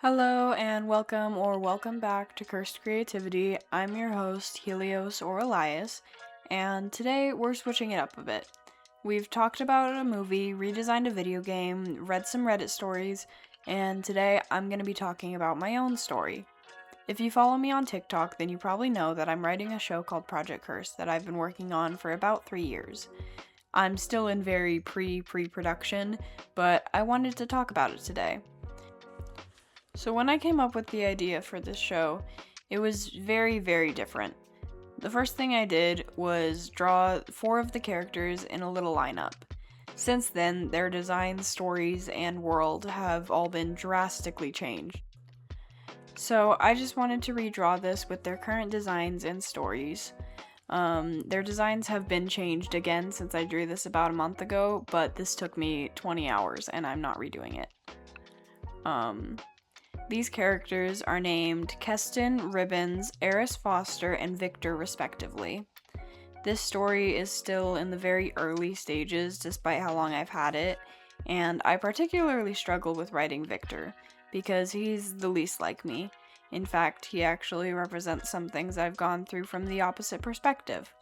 Hello and welcome back to Cursed Creativity. I'm your host, Helios or Elias, and today we're switching it up a bit. We've talked about a movie, redesigned a video game, read some Reddit stories, and today I'm going to be talking about my own story. If you follow me on TikTok, then you probably know that I'm writing a show called Project Curse that I've been working on for about 3 years. I'm still in very pre-production, but I wanted to talk about it today. So when I came up with the idea for this show, it was very different. The first thing I did was draw 4 of the characters in a little lineup. Since then, their designs, stories, and world have all been drastically changed. So I just wanted to redraw this with their current designs and stories. Their designs have been changed again since I drew this about a month ago, but this took me 20 hours and I'm not redoing it. These characters are named Keston, Ribbons, Eris Foster, and Victor, respectively. This story is still in the very early stages, despite how long I've had it, and I particularly struggle with writing Victor, because he's the least like me. In fact, he actually represents some things I've gone through from the opposite perspective.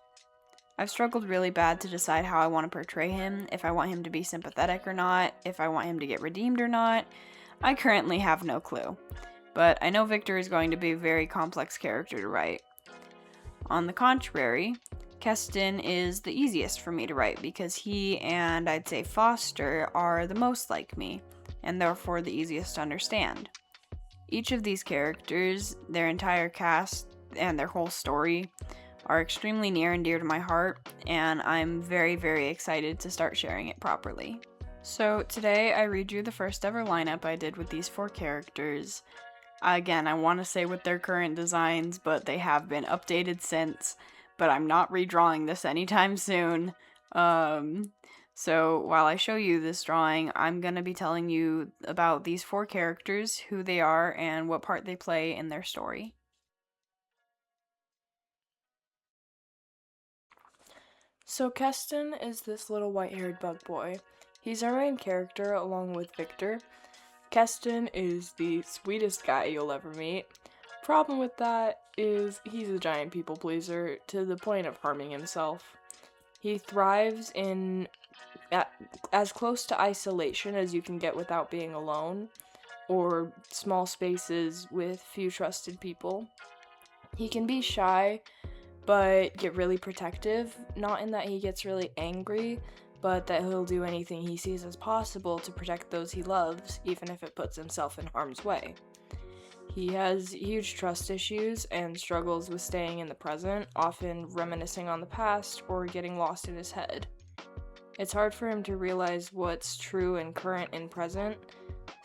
I've struggled really bad to decide how I want to portray him, if I want him to be sympathetic or not, if I want him to get redeemed or not. I currently have no clue, but I know Victor is going to be a very complex character to write. On the contrary, Keston is the easiest for me to write because he and I'd say Foster are the most like me, and therefore the easiest to understand. Each of these characters, their entire cast, and their whole story are extremely near and dear to my heart, and I'm very excited to start sharing it properly. So today I redrew the first ever lineup I did with these 4 characters. Again, I want to say with their current designs, but they have been updated since, but I'm not redrawing this anytime soon. So while I show you this drawing, I'm going to be telling you about these 4 characters, who they are, and what part they play in their story. So Keston is this little white-haired bug boy. He's our main character along with Victor. Keston is the sweetest guy you'll ever meet. Problem with that is he's a giant people pleaser to the point of harming himself. He thrives in as close to isolation as you can get without being alone, or small spaces with few trusted people. He can be shy, but get really protective, not in that he gets really angry, but that he'll do anything he sees as possible to protect those he loves, even if it puts himself in harm's way. He has huge trust issues and struggles with staying in the present, often reminiscing on the past or getting lost in his head. It's hard for him to realize what's true and current and present,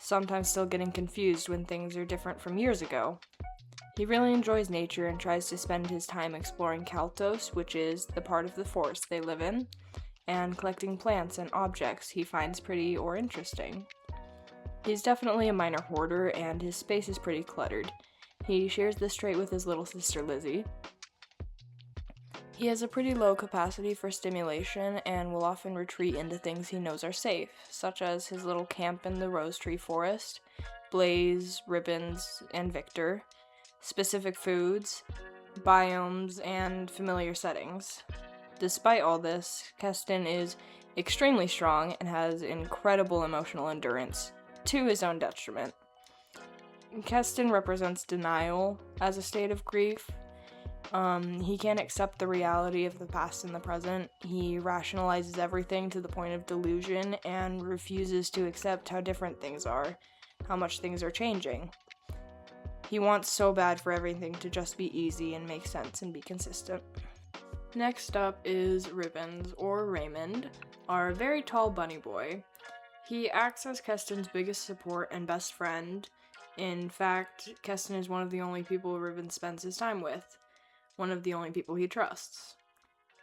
sometimes still getting confused when things are different from years ago. He really enjoys nature and tries to spend his time exploring Kaltos, which is the part of the forest they live in, and collecting plants and objects he finds pretty or interesting. He's definitely a minor hoarder, and his space is pretty cluttered. He shares this trait with his little sister Lizzie. He has a pretty low capacity for stimulation and will often retreat into things he knows are safe, such as his little camp in the rose tree forest, Blaze, Ribbons, and Victor, specific foods, biomes, and familiar settings. Despite all this, Keston is extremely strong and has incredible emotional endurance, to his own detriment. Keston represents denial as a state of grief. He can't accept the reality of the past and the present. He rationalizes everything to the point of delusion and refuses to accept how different things are, how much things are changing. He wants so bad for everything to just be easy and make sense and be consistent. Next up is Ribbons, or Raymond, our very tall bunny boy. He acts as Keston's biggest support and best friend. In fact, Keston is one of the only people Ribbons spends his time with, one of the only people he trusts.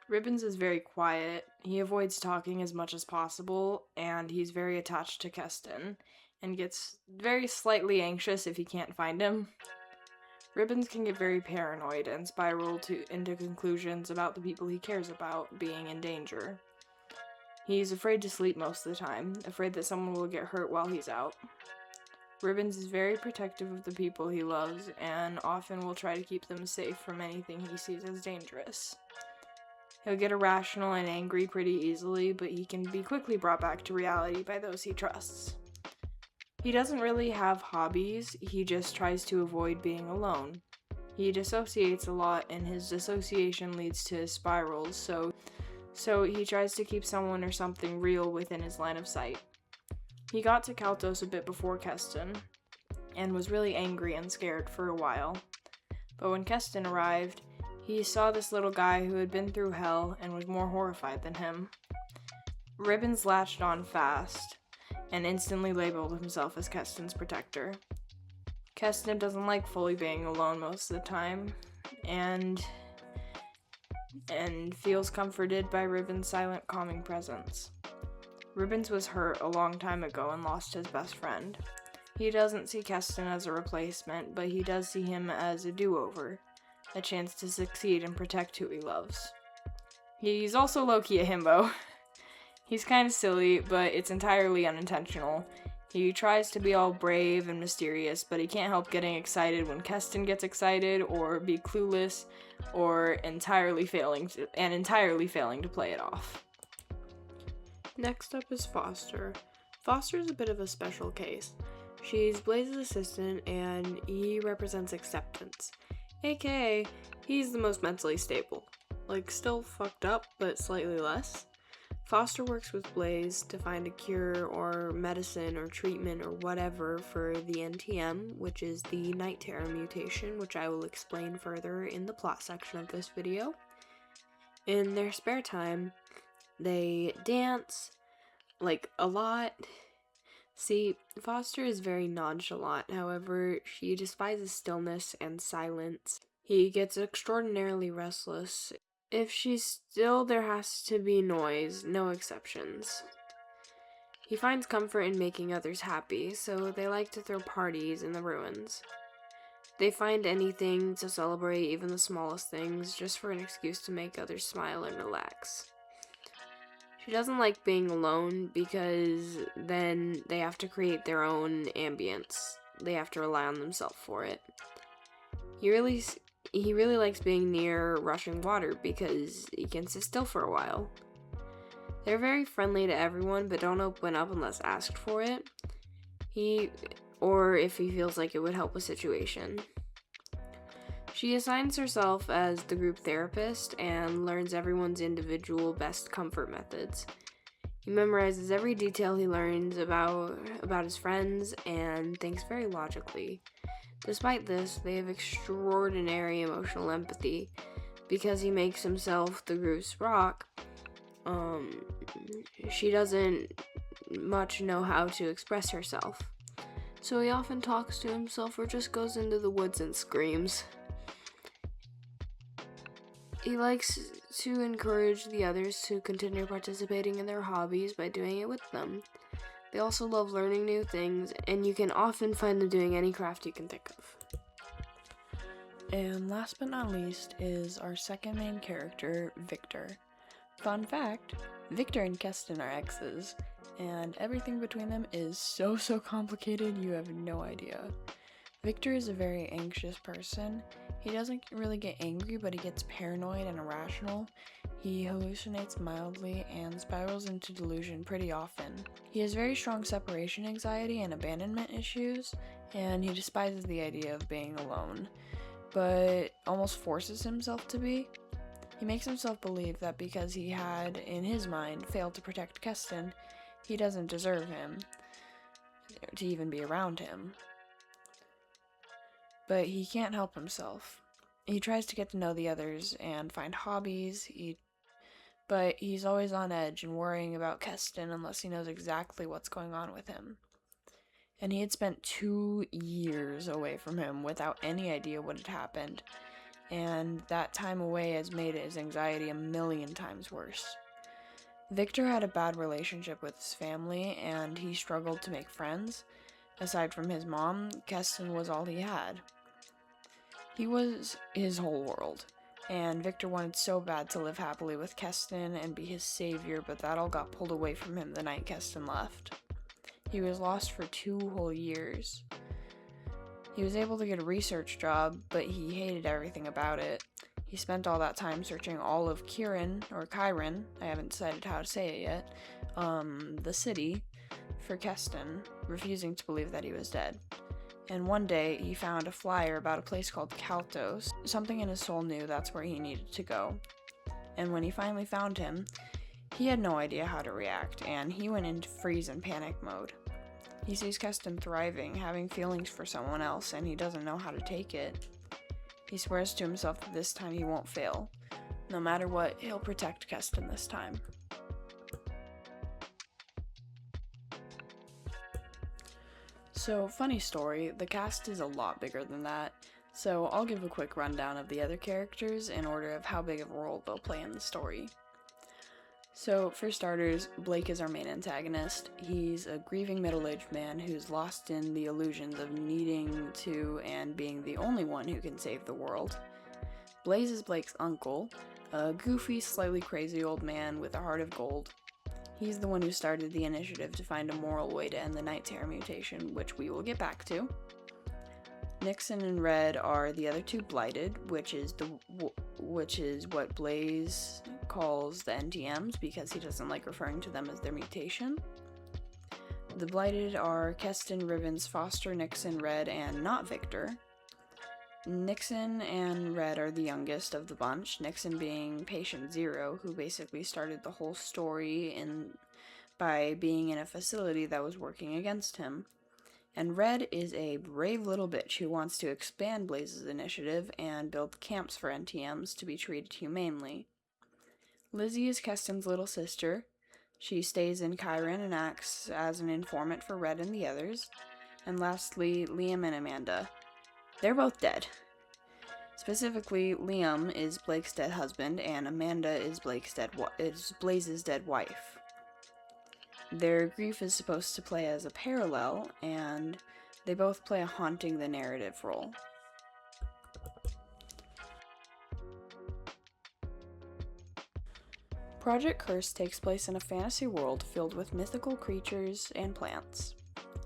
Ribbons is very quiet, he avoids talking as much as possible, and he's very attached to Keston, and gets very slightly anxious if he can't find him. Ribbons can get very paranoid and spiral into conclusions about the people he cares about being in danger. He's afraid to sleep most of the time, afraid that someone will get hurt while he's out. Ribbons is very protective of the people he loves and often will try to keep them safe from anything he sees as dangerous. He'll get irrational and angry pretty easily, but he can be quickly brought back to reality by those he trusts. He doesn't really have hobbies, he just tries to avoid being alone. He dissociates a lot, and his dissociation leads to spirals, so he tries to keep someone or something real within his line of sight. He got to Kaltos a bit before Keston, and was really angry and scared for a while. But when Keston arrived, he saw this little guy who had been through hell and was more horrified than him. Ribbons latched on fast, and instantly labeled himself as Keston's protector. Keston doesn't like fully being alone most of the time, and feels comforted by Ribbons' silent, calming presence. Ribbons was hurt a long time ago and lost his best friend. He doesn't see Keston as a replacement, but he does see him as a do-over, a chance to succeed and protect who he loves. He's also low-key a himbo. He's kind of silly, but it's entirely unintentional. He tries to be all brave and mysterious, but he can't help getting excited when Keston gets excited, or be clueless, or entirely failing to play it off. Next up is Foster. Foster is a bit of a special case. She's Blaze's assistant, and he represents acceptance. AKA, he's the most mentally stable. Like, still fucked up, but slightly less. Foster works with Blaze to find a cure or medicine or treatment or whatever for the NTM, which is the Night Terror mutation, which I will explain further in the plot section of this video. In their spare time, they dance, like, a lot. See, Foster is very nonchalant, however, she despises stillness and silence. He gets extraordinarily restless. If she's still, there has to be noise, no exceptions. He finds comfort in making others happy, so they like to throw parties in the ruins. They find anything to celebrate, even the smallest things, just for an excuse to make others smile and relax. She doesn't like being alone because then they have to create their own ambience. They have to rely on themselves for it. He really likes being near rushing water because he can sit still for a while. They're very friendly to everyone, but don't open up unless asked for it. Or if he feels like it would help a situation. She assigns herself as the group therapist and learns everyone's individual best comfort methods. He memorizes every detail he learns about his friends and thinks very logically. Despite this, they have extraordinary emotional empathy. Because he makes himself the group's rock, she doesn't much know how to express herself. So he often talks to himself or just goes into the woods and screams. He likes to encourage the others to continue participating in their hobbies by doing it with them. They also love learning new things, and you can often find them doing any craft you can think of. And last but not least is our second main character, Victor. Fun fact, Victor and Keston are exes, and everything between them is so complicated you have no idea. Victor is a very anxious person. He doesn't really get angry, but he gets paranoid and irrational. He hallucinates mildly and spirals into delusion pretty often. He has very strong separation anxiety and abandonment issues, and he despises the idea of being alone, but almost forces himself to be. He makes himself believe that because he had, in his mind, failed to protect Keston, he doesn't deserve him, to even be around him. But he can't help himself. He tries to get to know the others and find hobbies, but he's always on edge and worrying about Keston unless he knows exactly what's going on with him. And he had spent 2 years away from him without any idea what had happened, and that time away has made his anxiety 1,000,000 times worse. Victor had a bad relationship with his family, and he struggled to make friends. Aside from his mom, Keston was all he had. He was his whole world, and Victor wanted so bad to live happily with Keston and be his savior, but that all got pulled away from him the night Keston left. He was lost for 2 whole years. He was able to get a research job, but he hated everything about it. He spent all that time searching all of Chiron, I haven't decided how to say it yet, the city, for Keston, refusing to believe that he was dead. And one day, he found a flyer about a place called Kaltos. Something in his soul knew that's where he needed to go. And when he finally found him, he had no idea how to react, and he went into freeze and panic mode. He sees Keston thriving, having feelings for someone else, and he doesn't know how to take it. He swears to himself that this time he won't fail. No matter what, he'll protect Keston this time. So, funny story, the cast is a lot bigger than that, so I'll give a quick rundown of the other characters in order of how big of a role they'll play in the story. So, for starters, Blake is our main antagonist. He's a grieving middle-aged man who's lost in the illusions of needing to and being the only one who can save the world. Blaze is Blake's uncle, a goofy, slightly crazy old man with a heart of gold. He's the one who started the initiative to find a moral way to end the Night Terror mutation, which we will get back to. Nixon and Red are the other two blighted, which is what Blaze calls the NTMs because he doesn't like referring to them as their mutation. The blighted are Keston, Rivens, Foster, Nixon, Red, and not Victor. Nixon and Red are the youngest of the bunch, Nixon being patient zero, who basically started the whole story by being in a facility that was working against him. And Red is a brave little bitch who wants to expand Blaze's initiative and build camps for NTMs to be treated humanely. Lizzie is Keston's little sister. She stays in Chiron and acts as an informant for Red and the others. And lastly, Liam and Amanda. They're both dead. Specifically, Liam is Blake's dead husband, and Amanda is Blaze's dead wife. Their grief is supposed to play as a parallel, and they both play a haunting the narrative role. Project Curse takes place in a fantasy world filled with mythical creatures and plants.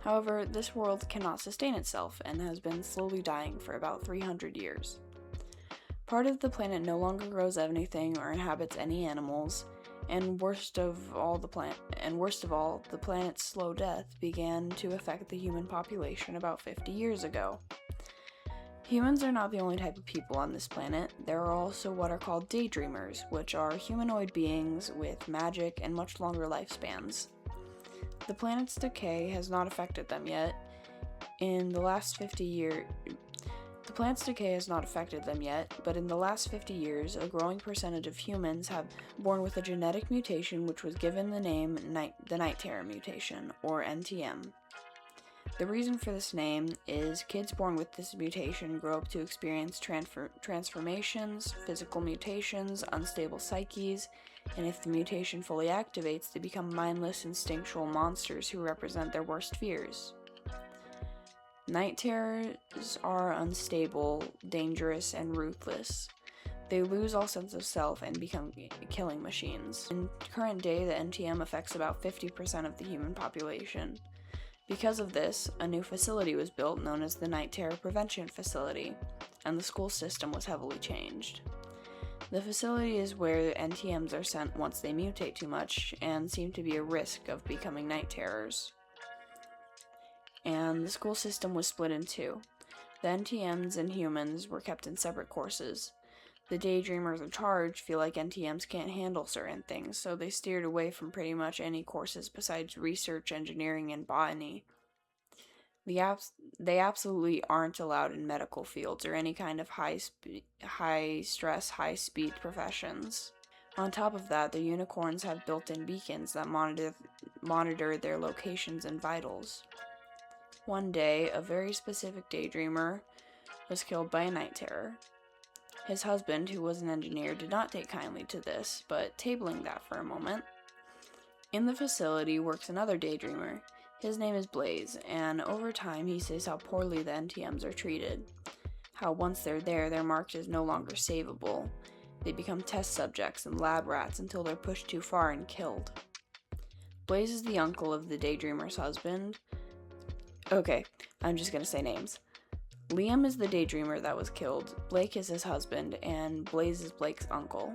However, this world cannot sustain itself and has been slowly dying for about 300 years. Part of the planet no longer grows anything or inhabits any animals, and worst of all, the planet's slow death began to affect the human population about 50 years ago. Humans are not the only type of people on this planet. There are also what are called daydreamers, which are humanoid beings with magic and much longer lifespans. The planet's decay has not affected them yet. But in the last 50 years, a growing percentage of humans have born with a genetic mutation which was given the name the Night Terror mutation, or NTM. The reason for this name is kids born with this mutation grow up to experience transformations, physical mutations, unstable psyches, and if the mutation fully activates, they become mindless, instinctual monsters who represent their worst fears. Night terrors are unstable, dangerous, and ruthless. They lose all sense of self and become killing machines. In current day, the NTM affects about 50% of the human population. Because of this, a new facility was built known as the Night Terror Prevention Facility, and the school system was heavily changed. The facility is where NTMs are sent once they mutate too much and seem to be a risk of becoming night terrors. And the school system was split in two. The NTMs and humans were kept in separate courses. The daydreamers in charge feel like NTMs can't handle certain things, so they steered away from pretty much any courses besides research, engineering, and botany. They absolutely aren't allowed in medical fields or any kind of high-stress, high-speed professions. On top of that, the unicorns have built-in beacons that monitor their locations and vitals. One day, a very specific daydreamer was killed by a night terror. His husband, who was an engineer, did not take kindly to this, but tabling that for a moment. In the facility works another daydreamer. His name is Blaze, and over time he sees how poorly the NTMs are treated. How once they're there, they're marked as no longer savable. They become test subjects and lab rats until they're pushed too far and killed. Blaze is the uncle of the Daydreamer's husband. Okay, I'm just gonna say names. Liam is the Daydreamer that was killed, Blake is his husband, and Blaze is Blake's uncle.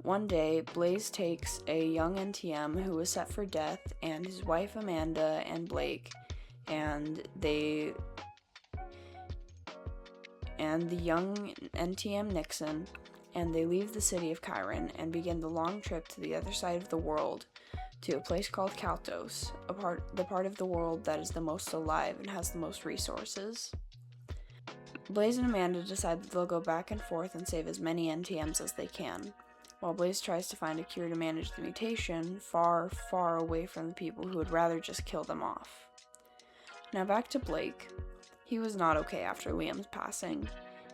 One day, Blaze takes a young NTM who was set for death, and his wife Amanda and Blake, and the young NTM Nixon, and they leave the city of Chiron and begin the long trip to the other side of the world, to a place called Kaltos, the part of the world that is the most alive and has the most resources. Blaze and Amanda decide that they'll go back and forth and save as many NTMs as they can, while Blaze tries to find a cure to manage the mutation far, far away from the people who would rather just kill them off. Now back to Blake. He was not okay after Liam's passing.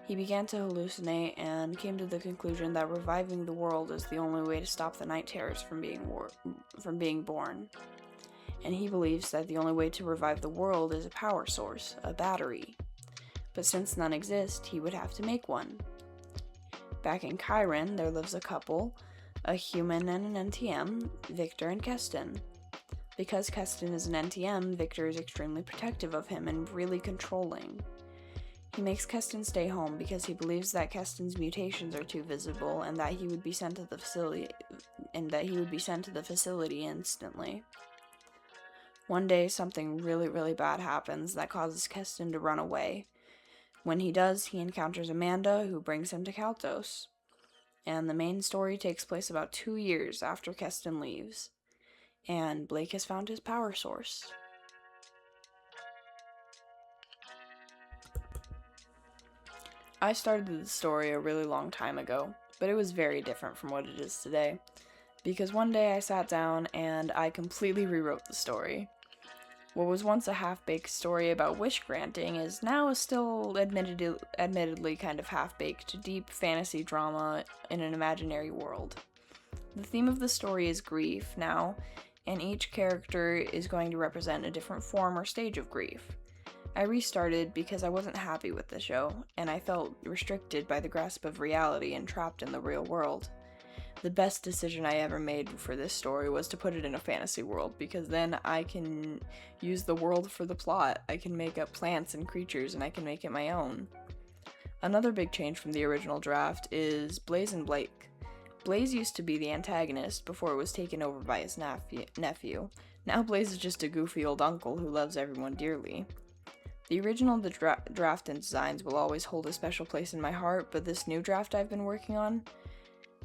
He began to hallucinate and came to the conclusion that reviving the world is the only way to stop the night terrors from being born. And he believes that the only way to revive the world is a power source, a battery. But since none exist, he would have to make one. Back in Chiron, there lives a couple, a human and an NTM, Victor and Keston. Because Keston is an NTM, Victor is extremely protective of him and really controlling. He makes Keston stay home because he believes that Keston's mutations are too visible and that he would be sent to the facility instantly. One day, something really, really bad happens that causes Keston to run away. When he does, he encounters Amanda, who brings him to Kaltos. And the main story takes place about 2 years after Keston leaves. And Blake has found his power source. I started the story a really long time ago, but it was very different from what it is today. Because one day I sat down and I completely rewrote the story. What was once a half-baked story about wish granting is now a still admittedly kind of half-baked, deep fantasy drama in an imaginary world. The theme of the story is grief now, and each character is going to represent a different form or stage of grief. I restarted because I wasn't happy with the show, and I felt restricted by the grasp of reality and trapped in the real world. The best decision I ever made for this story was to put it in a fantasy world, because then I can use the world for the plot. I can make up plants and creatures, and I can make it my own. Another big change from the original draft is Blaze and Blake. Blaze used to be the antagonist before it was taken over by his nephew. Now Blaze is just a goofy old uncle who loves everyone dearly. The original draft and designs will always hold a special place in my heart, but this new draft I've been working on,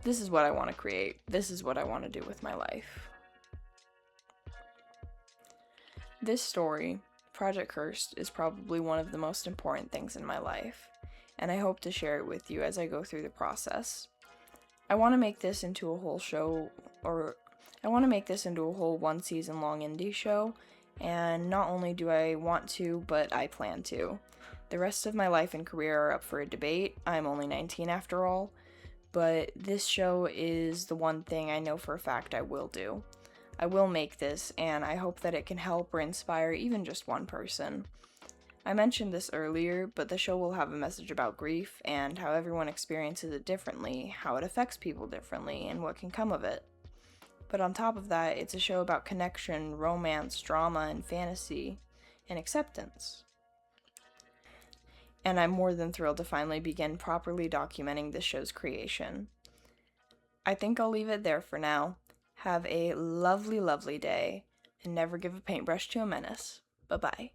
this is what I want to create. This is what I want to do with my life. This story, Project Cursed, is probably one of the most important things in my life, and I hope to share it with you as I go through the process. I want to make this into a whole one season long indie show, and not only do I want to, but I plan to. The rest of my life and career are up for a debate. I'm only 19 after all, but this show is the one thing I know for a fact I will do. I will make this, and I hope that it can help or inspire even just one person. I mentioned this earlier, but the show will have a message about grief and how everyone experiences it differently, how it affects people differently, and what can come of it. But on top of that, it's a show about connection, romance, drama, and fantasy, and acceptance. And I'm more than thrilled to finally begin properly documenting this show's creation. I think I'll leave it there for now. Have a lovely, lovely day, and never give a paintbrush to a menace. Bye-bye.